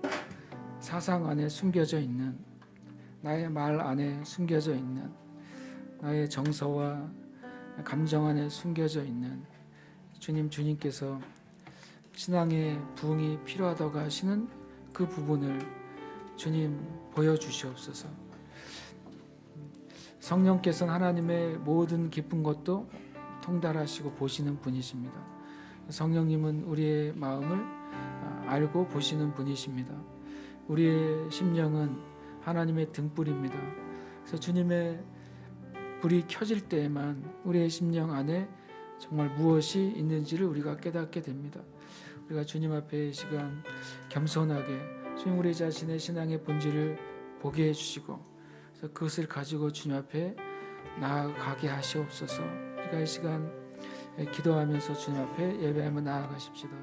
사상 안에 숨겨져 있는 나의 말 안에 숨겨져 있는 나의 정서와 감정 안에 숨겨져 있는 주님께서 신앙의 부흥이 필요하다고 하시는 그 부분을 주님 보여주시옵소서. 성령께서는 하나님의 모든 깊은 것도 통달하시고 보시는 분이십니다. 성령님은 우리의 마음을 알고 보시는 분이십니다. 우리의 심령은 하나님의 등불입니다. 그래서 주님의 불이 켜질 때에만 우리의 심령 안에 정말 무엇이 있는지를 우리가 깨닫게 됩니다. 우리가 주님 앞에 이 시간 겸손하게 주님 우리 자신의 신앙의 본질을 보게 해주시고 그래서 그것을 가지고 주님 앞에 나아가게 하시옵소서. 우리가 이 시간 기도하면서 주님 앞에 예배하며 나아가십시다.